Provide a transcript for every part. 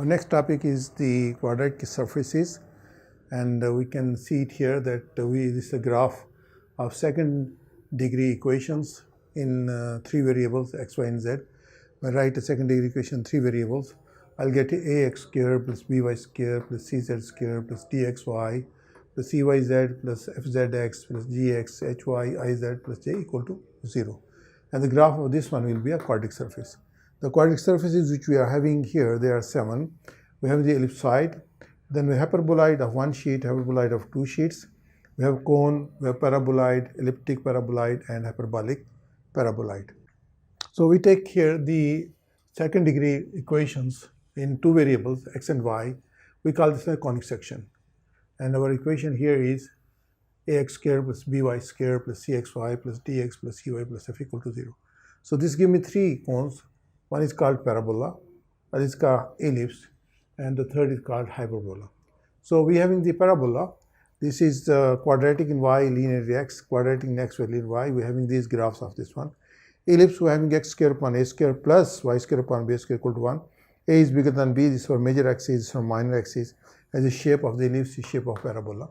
Our next topic is the quadratic surfaces, and we can see it here that this is a graph of second degree equations in 3 variables x, y, and z. When I write a second degree equation 3 variables, I'll get ax squared plus by squared plus cz squared plus dxy plus cyz plus fzx plus gx hy iz plus j equal to 0. And the graph of this one will be a quadratic surface. The quadratic surfaces which we are having here, there are 7. We have the ellipsoid, then we have hyperboloid of one sheet, hyperboloid of 2 sheets. We have cone, we have paraboloid, elliptic paraboloid, and hyperbolic paraboloid. So we take here the second degree equations in 2 variables, x and y. We call this a conic section. And our equation here is ax squared plus by squared plus cxy plus dx plus cy plus f equal to 0. So this gives me 3 cones. One is called parabola, one is called ellipse, and the third is called hyperbola. So we having the parabola. This is quadratic in y, linear in x, quadratic in x, linear in y. We are having these graphs of this one. Ellipse, we are having x squared upon a squared plus y squared upon b squared equal to 1. A is bigger than b. This is for major axis, this is for minor axis. As the shape of the ellipse is shape of parabola.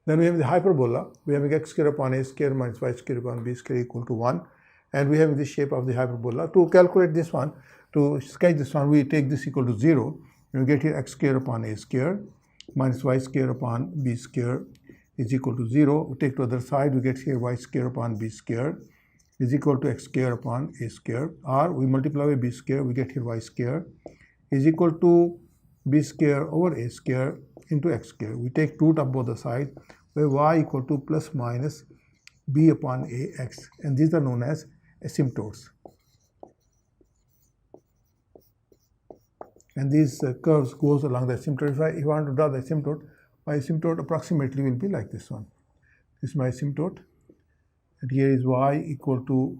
Then we have the hyperbola. We have x squared upon a squared minus y squared upon b squared equal to 1. And we have the shape of the hyperbola. To calculate this one, to sketch this one, we take this equal to 0. We get here x squared upon a squared minus y squared upon b squared is equal to 0. We take to the other side, we get here y squared upon b squared is equal to x squared upon a squared. Or we multiply by b squared, we get here y squared is equal to b squared over a squared into x squared. We take root of both the sides, where y equal to plus minus b upon ax, and these are known as asymptotes. And these curves goes along the asymptote. If I want to draw the asymptote, my asymptote approximately will be like this one. This is my asymptote, and here is y equal to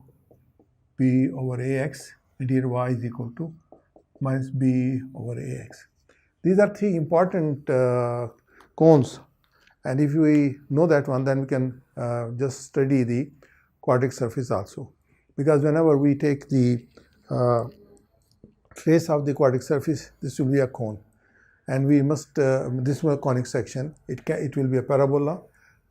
b over ax, and here y is equal to minus b over ax. These are 3 important cones, and if we know that one, then we can just study the quadratic surface also. Because whenever we take the trace of the quadratic surface, this will be a cone, and we must this will be a conic section. It will be a parabola,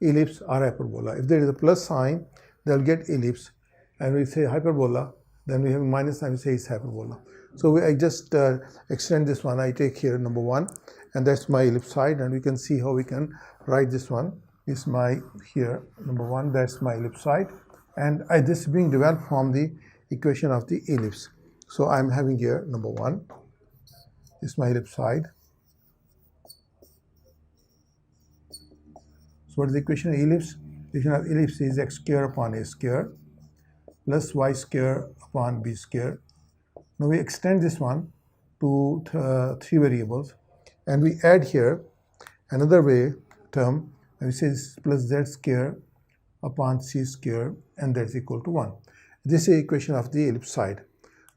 ellipse, or hyperbola. If there is a plus sign, they will get ellipse, and we say hyperbola, then we have minus sign, we say it's hyperbola. So I just extend this one. I take here number 1, and that's my ellipsoid, and we can see how we can write this one. Is my here number 1, that's my ellipsoid, and this is being developed from the equation of the ellipse. So I'm having here number 1, this is my ellipsoid. So what is the equation of ellipse? The equation of ellipse is x squared upon a squared plus y squared upon b squared. Now we extend this one to 3 variables, and we add here another way term, and we say this plus z squared upon c squared, and that's equal to 1. This is the equation of the ellipsoid.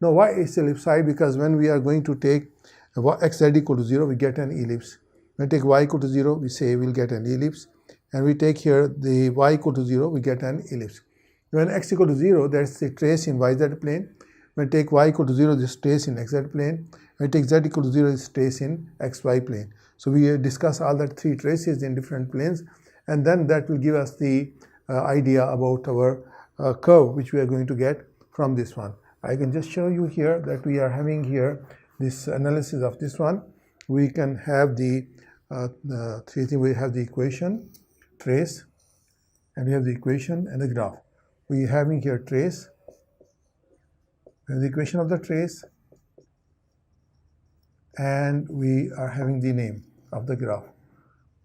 Now why is ellipsoid? Because when we are going to take xz equal to 0, we get an ellipse. When we take y equal to 0, we say we'll get an ellipse, and we take here the y equal to 0, we get an ellipse. When x equal to 0, that's the trace in yz plane. When we take y equal to 0, this trace in xz plane. When we take z equal to 0, this trace in xy plane. So we discuss all that 3 traces in different planes, and then that will give us the idea about our curve which we are going to get from this one. I can just show you here that we are having here this analysis of this one. We can have the 3 things. We have the equation, trace, and we have the equation and the graph. We are having here trace, we have the equation of the trace, and we are having the name of the graph.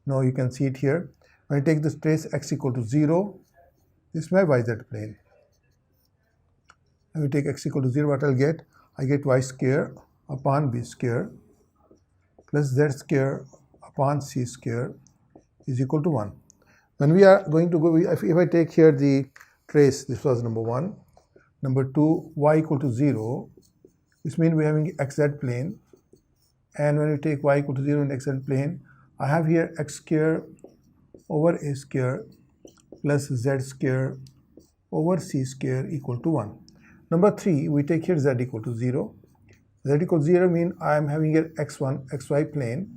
Now you can see it here. When I take this trace x equal to 0, this is my yz plane. And we take x equal to 0, what I'll get? I get y squared upon b squared plus z squared upon c squared is equal to 1. When we are going to go, if I take here the trace, this was number 1. Number 2, y equal to 0, this means we are having xz plane. And when we take y equal to 0 in xz plane, I have here x squared over a squared plus z squared over c squared equal to 1. Number 3, we take here z equal to 0. Z equals 0 means I am having here x1, xy plane.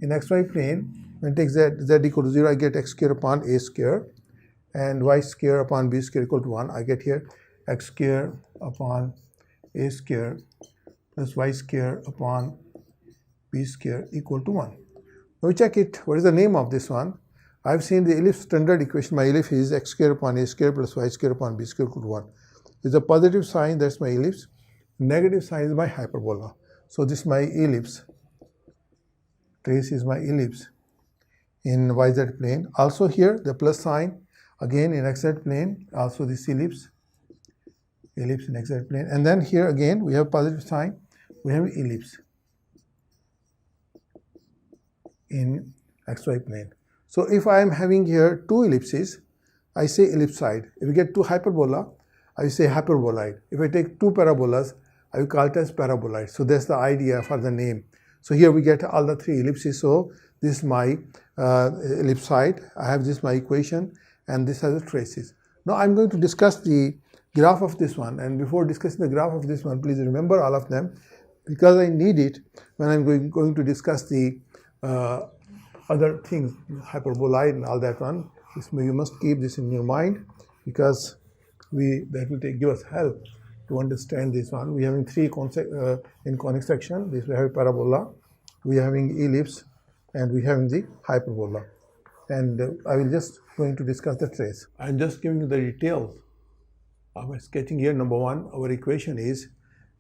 In xy plane, when I take z equal to 0, I get x square upon a square, and y square upon b square equal to 1. I get here x square upon a square plus y square upon b square equal to 1. Now we check it. What is the name of this one? I've seen the ellipse standard equation. My ellipse is x square upon a square plus y square upon b square equal to 1. It's a positive sign, that's my ellipse. Negative sign is my hyperbola. So this is my ellipse. Trace is my ellipse in yz plane. Also here the plus sign again in xz plane. Also this ellipse in xz plane. And then here again we have positive sign. We have ellipse in xy plane. So if I am having here two ellipses, I say ellipsoid. If we get two hyperbola, I say hyperboloid. If I take two parabolas, I will call it as paraboloid. So that's the idea for the name. So here we get all the three ellipses. So this is my ellipsoid. I have this my equation, and this has the traces. Now I'm going to discuss the graph of this one. And before discussing the graph of this one, please remember all of them, because I need it when I'm going to discuss the other things, hyperboloid and all that one. You must keep this in your mind, because that will give us help to understand this one. We are having three in conic section. This we have parabola, we are having ellipse, and we have the hyperbola. And I will just going to discuss the trace. I'm just giving you the details of my sketching here. Number one, our equation is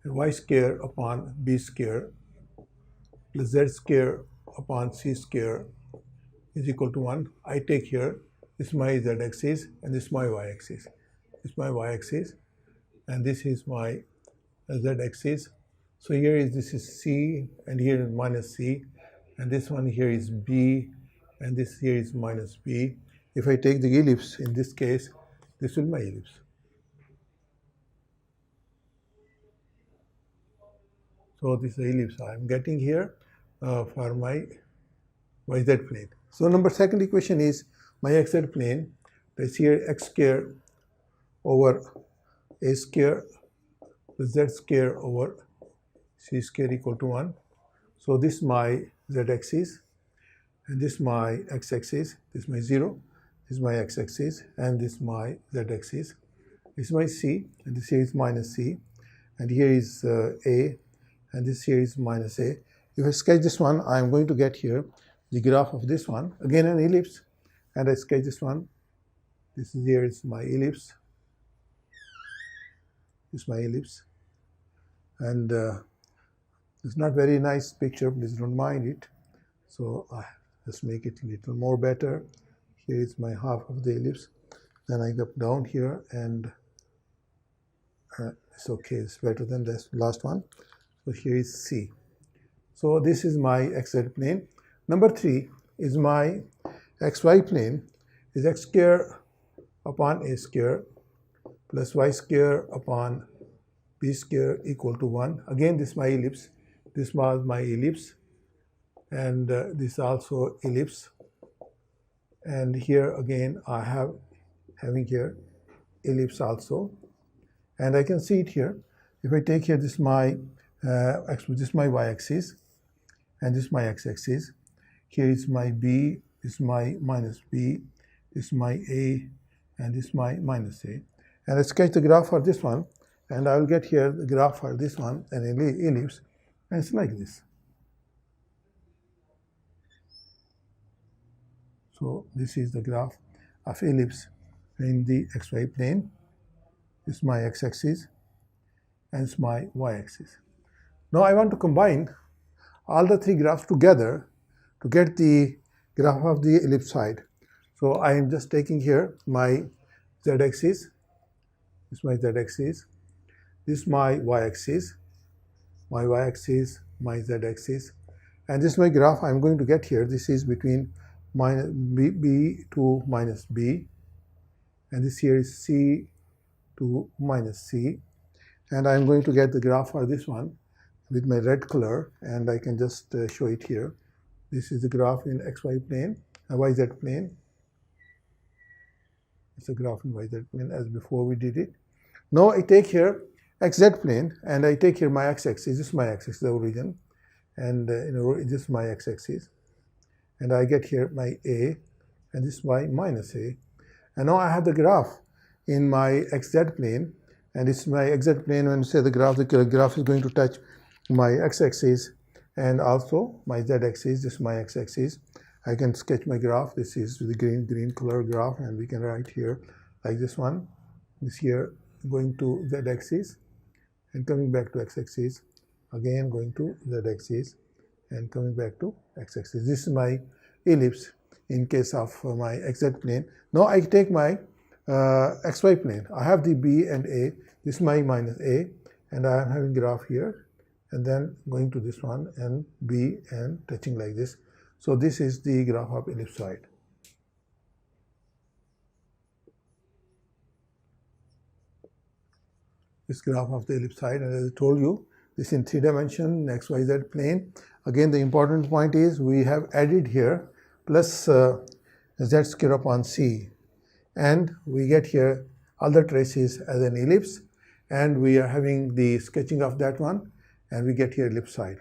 y square upon b square plus z square upon c square is equal to 1. I take here, this is my z-axis and this is my y-axis. This is my y-axis and this is my z-axis. So here this is c, and here is minus c, and this one here is b, and this here is minus b. If I take the ellipse, in this case, this will be my ellipse. So this is the ellipse I am getting here for my yz plane. So second equation is my xz plane. That's here x square over a square plus z square over c square equal to 1. So this is my z-axis, and this is my x-axis. This is my 0. This is my x-axis, and this is my z-axis. This is my c, and this here is minus c, and here is a, and this here is minus a. If I sketch this one, I am going to get here the graph of this one, again an ellipse, and I sketch this one. This is here is my ellipse. This is my ellipse, and it's not very nice picture, please don't mind it. So I just make it a little more better. Here is my half of the ellipse. Then I go down here, and it's okay, it's better than this last one. So here is C. So this is my xz plane. Number 3 is my xy plane, is x square upon a square plus y square upon b square equal to 1. Again, this is my ellipse. This was my ellipse, and this also ellipse. And here again I having here ellipse also, and I can see it here. If I take here, this is my this is my y-axis, and this is my x-axis. Here is my b, this is my minus b, this is my a, and this is my minus a. And I sketch the graph for this one, and I will get here the graph for this one, an ellipse, and it's like this. So this is the graph of ellipse in the xy plane. This is my x-axis, and it's my y-axis. Now I want to combine all the three graphs together to get the graph of the ellipsoid. So I am just taking here my z-axis. This is my z-axis. This is my y-axis. My y-axis, my z-axis, and this is my graph I am going to get here. This is between minus b to minus b, and this here is c to minus c, and I am going to get the graph for this one with my red color, and I can just show it here. This is the graph in xy plane, yz plane. It's a graph in yz plane as before we did it. Now I take here xz plane, and I take here my x-axis. This is my x-axis, the origin, and this is my x-axis, and I get here my a, and this is my minus a. And now I have the graph in my xz plane, and it's my xz plane. When you say the graph is going to touch my x-axis and also my z-axis. This is my x-axis. I can sketch my graph. This is the green color graph, and we can write here like this one. This here going to z-axis and coming back to x-axis, again going to z-axis and coming back to x-axis. This is my ellipse in case of my xz plane. Now I take my xy plane. I have the b and a. This is my minus a, and I am having graph here, and then going to this one and b and touching like this. So this is the graph of ellipsoid. This graph of the ellipsoid, and as I told you, this in 3-dimension xyz plane. Again, the important point is we have added here plus z square upon c, and we get here other traces as an ellipse, and we are having the sketching of that one, and we get here ellipsoid.